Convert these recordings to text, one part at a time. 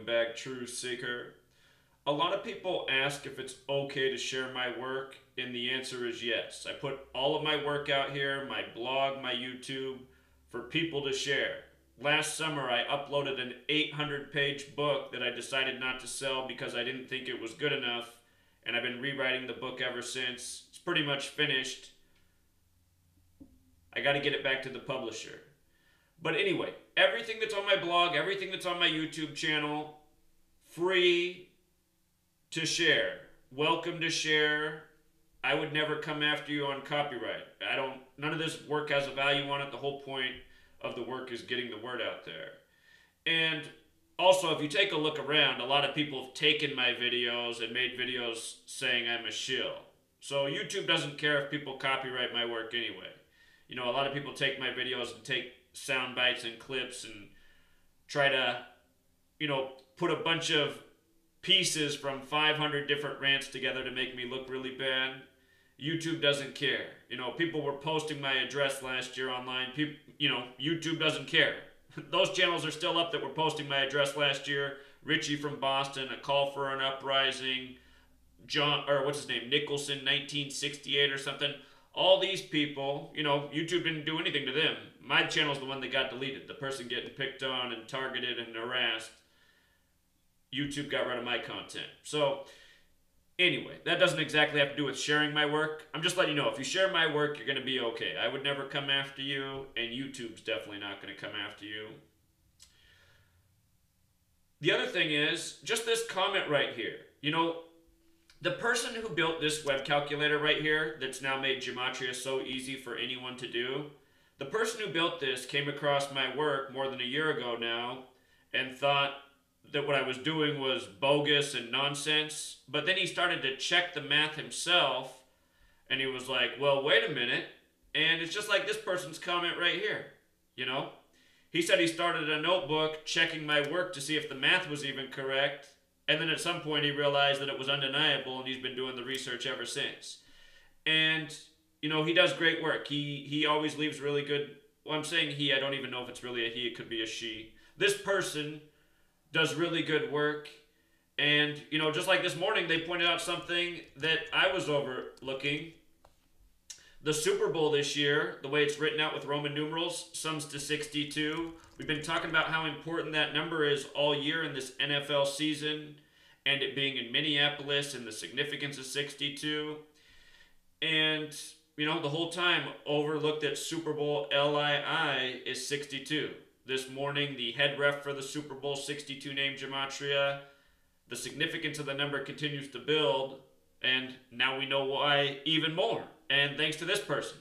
back, True Seeker. A lot of people ask if it's okay to share my work, and the answer is yes. I put all of my work out here, my blog, my YouTube, for people to share. Last summer, I uploaded an 800-page book that I decided not to sell because I didn't think it was good enough, and I've been rewriting the book ever since. It's pretty much finished. I got to get it back to the publisher. But anyway, everything that's on my blog, everything that's on my YouTube channel, free to share. Welcome to share. I would never come after you on copyright. None of this work has a value on it. The whole point of the work is getting the word out there. And also, if you take a look around, a lot of people have taken my videos and made videos saying I'm a shill. So YouTube doesn't care if people copyright my work anyway. You know, a lot of people take my videos and take sound bites and clips and try to, put a bunch of pieces from 500 different rants together to make me look really bad. YouTube doesn't care. People were posting my address last year online. YouTube doesn't care. Those channels are still up that were posting my address last year. Richie from Boston, A Call for an Uprising, Nicholson, 1968 or something. All these people, YouTube didn't do anything to them. My channel's the one that got deleted. The person getting picked on and targeted and harassed. YouTube got rid of my content. So, anyway, that doesn't exactly have to do with sharing my work. I'm just letting you know, if you share my work, you're going to be okay. I would never come after you, and YouTube's definitely not going to come after you. The other thing is, just this comment right here. The person who built this web calculator right here, that's now made Gematria so easy for anyone to do, the person who built this came across my work more than a year ago now and thought that what I was doing was bogus and nonsense. But then he started to check the math himself, and he was like, well, wait a minute. And it's just like this person's comment right here, He said he started a notebook checking my work to see if the math was even correct. And then at some point he realized that it was undeniable, and he's been doing the research ever since. And, he does great work. He always leaves really good... Well, I'm saying he. I don't even know if it's really a he. It could be a she. This person does really good work. And, just like this morning, they pointed out something that I was overlooking. The Super Bowl this year, the way it's written out with Roman numerals, sums to 62. We've been talking about how important that number is all year in this NFL season, and it being in Minneapolis and the significance of 62. And, the whole time overlooked that Super Bowl LII is 62. This morning, the head ref for the Super Bowl 62 named Gematria. The significance of the number continues to build, and now we know why even more. And thanks to this person.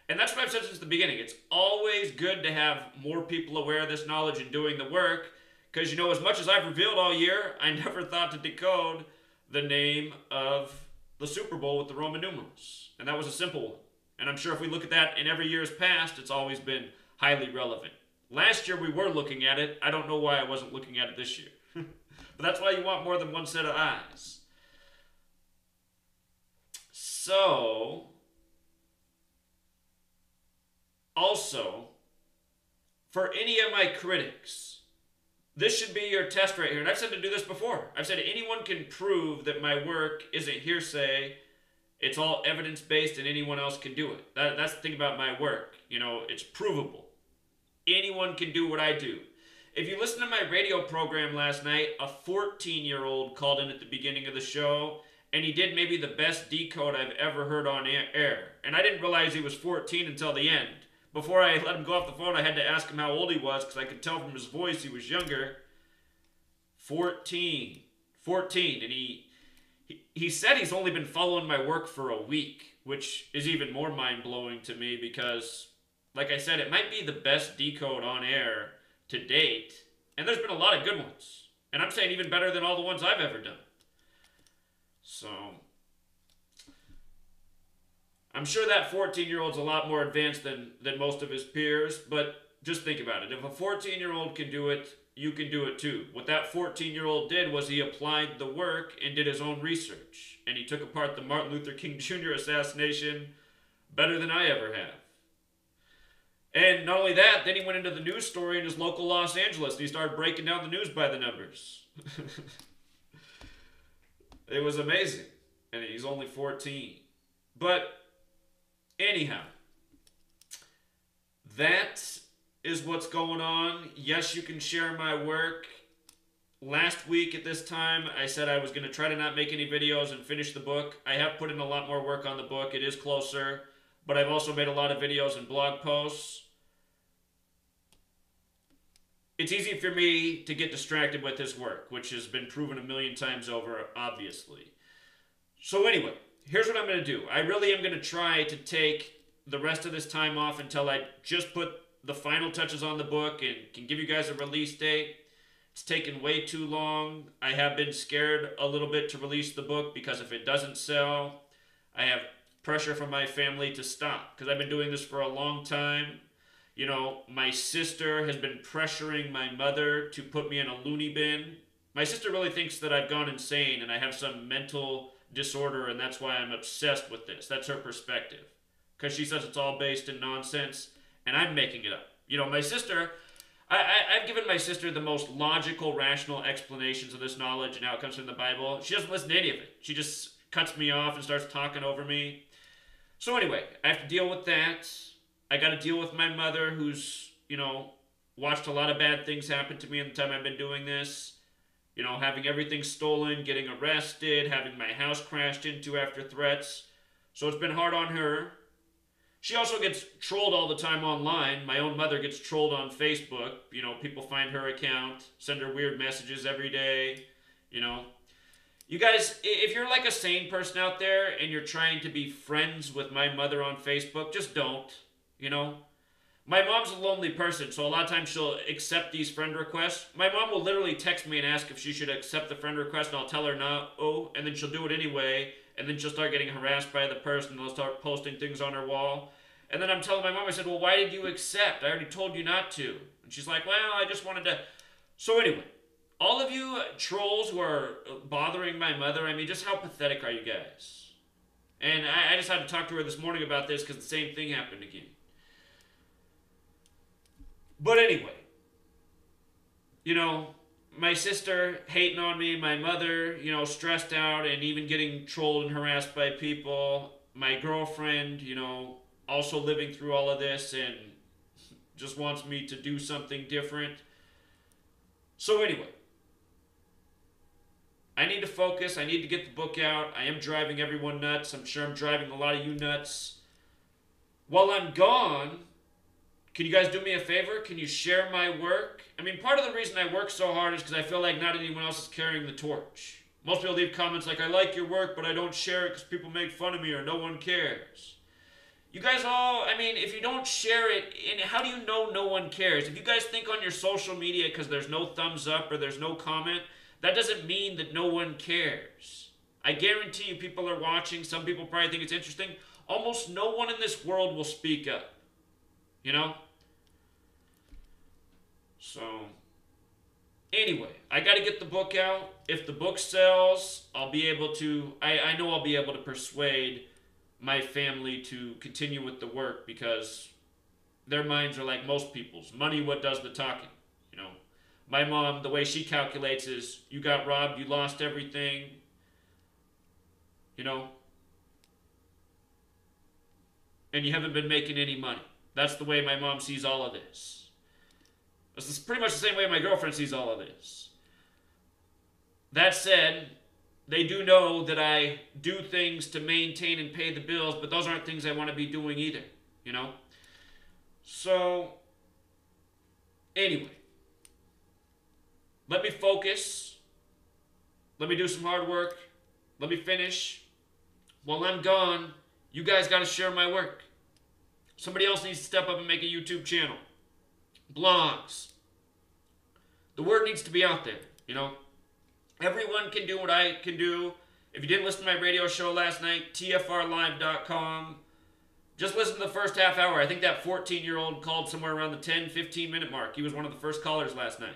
And that's what I've said since the beginning. It's always good to have more people aware of this knowledge and doing the work. Because, as much as I've revealed all year, I never thought to decode the name of the Super Bowl with the Roman numerals. And that was a simple one. And I'm sure if we look at that in every year's past, it's always been highly relevant. Last year we were looking at it. I don't know why I wasn't looking at it this year. But that's why you want more than one set of eyes. So... Also, for any of my critics, this should be your test right here. And I've said to do this before. I've said anyone can prove that my work isn't hearsay. It's all evidence-based and anyone else can do it. That's the thing about my work. It's provable. Anyone can do what I do. If you listen to my radio program last night, a 14-year-old called in at the beginning of the show, and he did maybe the best decode I've ever heard on air. And I didn't realize he was 14 until the end. Before I let him go off the phone, I had to ask him how old he was because I could tell from his voice he was younger. 14. And he said he's only been following my work for a week, which is even more mind-blowing to me because, like I said, it might be the best decode on air to date. And there's been a lot of good ones. And I'm saying even better than all the ones I've ever done. So... I'm sure that 14-year-old's a lot more advanced than most of his peers, but just think about it. If a 14-year-old can do it, you can do it too. What that 14-year-old did was he applied the work and did his own research. And he took apart the Martin Luther King Jr. assassination better than I ever have. And not only that, then he went into the news story in his local Los Angeles, and he started breaking down the news by the numbers. It was amazing. And he's only 14. But anyhow, that is what's going on. Yes, you can share my work. Last week at this time, I said I was going to try to not make any videos and finish the book. I have put in a lot more work on the book. It is closer. But I've also made a lot of videos and blog posts. It's easy for me to get distracted with this work, which has been proven a million times over, obviously. So anyway, here's what I'm going to do. I really am going to try to take the rest of this time off until I just put the final touches on the book and can give you guys a release date. It's taken way too long. I have been scared a little bit to release the book because if it doesn't sell, I have pressure from my family to stop because I've been doing this for a long time. You know, my sister has been pressuring my mother to put me in a loony bin. My sister really thinks that I've gone insane and I have some mental disorder, and that's why I'm obsessed with this. That's her perspective. Because she says it's all based in nonsense, and I'm making it up. You know, my sister, I've given my sister the most logical, rational explanations of this knowledge and how it comes from the Bible. She doesn't listen to any of it. She just cuts me off and starts talking over me. So anyway, I have to deal with that. I got to deal with my mother who's, you know, watched a lot of bad things happen to me in the time I've been doing this. You know, having everything stolen, getting arrested, having my house crashed into after threats. So it's been hard on her. She also gets trolled all the time online. My own mother gets trolled on Facebook. You know, people find her account, send her weird messages every day. You know, you guys, if you're like a sane person out there and you're trying to be friends with my mother on Facebook, just don't. You know, my mom's a lonely person, so a lot of times she'll accept these friend requests. My mom will literally text me and ask if she should accept the friend request, and I'll tell her no, and then she'll do it anyway, and then she'll start getting harassed by the person, and they'll start posting things on her wall. And then I'm telling my mom, I said, well, why did you accept? I already told you not to. And she's like, well, I just wanted to. So anyway, all of you trolls who are bothering my mother, I mean, just how pathetic are you guys? And I just had to talk to her this morning about this because the same thing happened again. But anyway, you know, my sister hating on me, my mother, you know, stressed out and even getting trolled and harassed by people, my girlfriend, you know, also living through all of this and just wants me to do something different. So anyway, I need to focus. I need to get the book out. I am driving everyone nuts. I'm sure I'm driving a lot of you nuts. While I'm gone, can you guys do me a favor? Can you share my work? I mean, part of the reason I work so hard is because I feel like not anyone else is carrying the torch. Most people leave comments like, I like your work, but I don't share it because people make fun of me or no one cares. You guys all, I mean, if you don't share it, and how do you know no one cares? If you guys think on your social media because there's no thumbs up or there's no comment, that doesn't mean that no one cares. I guarantee you people are watching. Some people probably think it's interesting. Almost no one in this world will speak up. You know? So, anyway, I got to get the book out. If the book sells, I'll be able to, I know I'll be able to persuade my family to continue with the work because their minds are like most people's. Money what does the talking, you know? My mom, the way she calculates is, you got robbed, you lost everything, you know? And you haven't been making any money. That's the way my mom sees all of this. It's pretty much the same way my girlfriend sees all of this. That said, they do know that I do things to maintain and pay the bills, but those aren't things I want to be doing either, you know? So, anyway, let me focus. Let me do some hard work. Let me finish. While I'm gone, you guys got to share my work. Somebody else needs to step up and make a YouTube channel. Blogs. The word needs to be out there, you know? Everyone can do what I can do. If you didn't listen to my radio show last night, tfrlive.com. Just listen to the first half hour. I think that 14-year-old called somewhere around the 10, 15-minute mark. He was one of the first callers last night.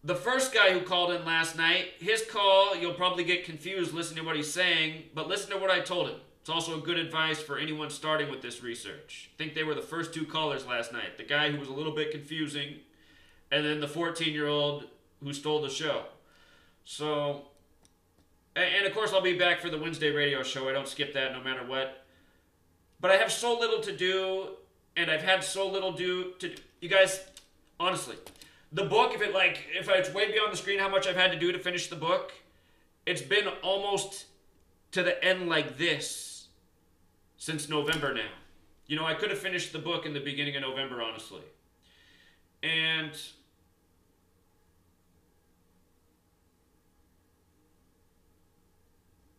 The first guy who called in last night, his call, you'll probably get confused listening to what he's saying, but listen to what I told him. It's also good advice for anyone starting with this research. I think they were the first two callers last night. The guy who was a little bit confusing, and then the 14-year-old who stole the show. So, and of course I'll be back for the Wednesday radio show. I don't skip that no matter what. But I have so little to do, and I've had so little to do. You guys, honestly, the book, if it's way beyond the screen how much I've had to do to finish the book, it's been almost to the end like this since November now. You know, I could have finished the book in the beginning of November, honestly. And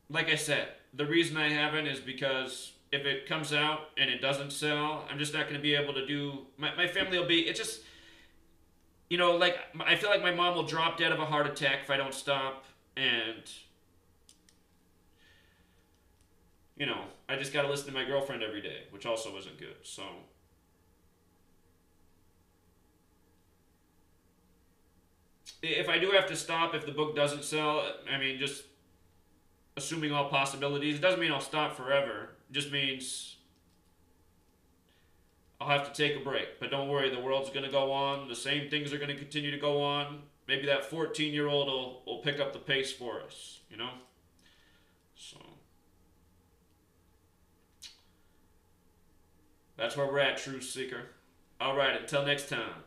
like I said, the reason I haven't is because if it comes out and it doesn't sell, I'm just not going to be able to do... My family will be... It's just... You know, like, I feel like my mom will drop dead of a heart attack if I don't stop. And... You know, I just got to listen to my girlfriend every day, which also isn't good, so... If I do have to stop, if the book doesn't sell, I mean, just assuming all possibilities, it doesn't mean I'll stop forever. It just means I'll have to take a break. But don't worry, the world's going to go on. The same things are going to continue to go on. Maybe that 14-year-old will pick up the pace for us, you know? So that's where we're at, Truth Seeker. All right, until next time.